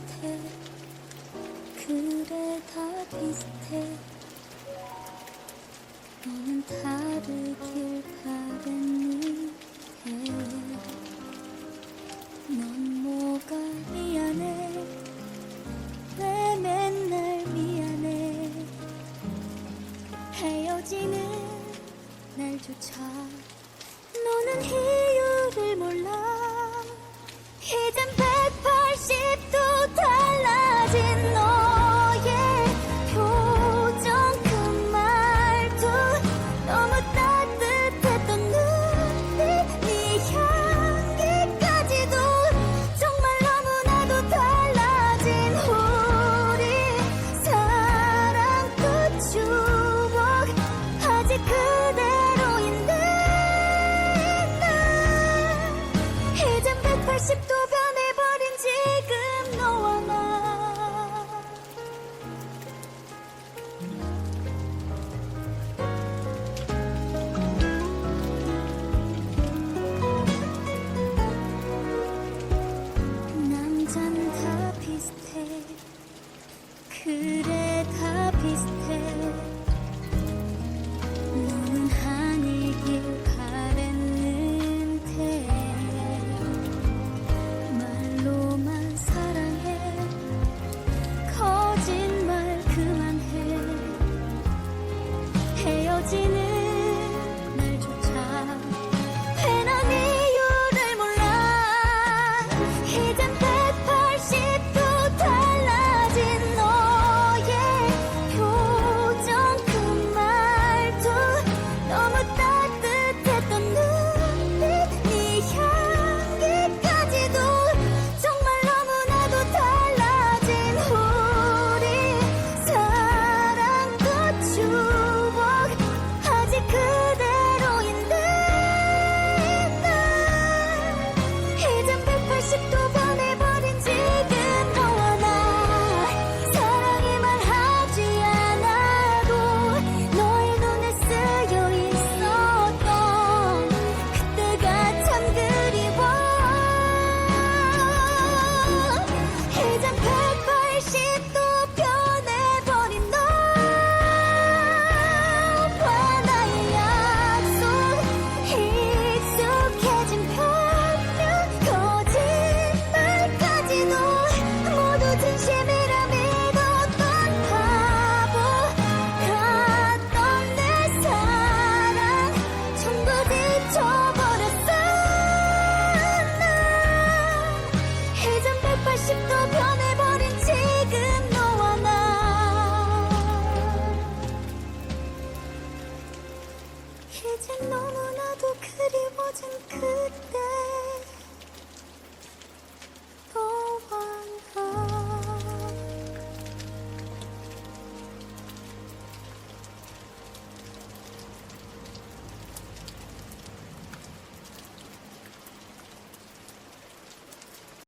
비슷해. 그래 다 비슷해. 너는 다르길 바랬니? 넌 뭐가 미안해. 왜 맨날 미안해. 헤어지는 날조차 너는 이유를 몰라. 이젠 180도 달라진 너의 표정 그 말도 너무 따뜻했던 눈빛 네 향기까지도 정말 너무나도 달라진 우리 사랑 그 추억 아직 그대로인데 난 이젠 180도 변해버린 지금 너와 나. 남잔 다 비슷해. 그래 다 비슷해.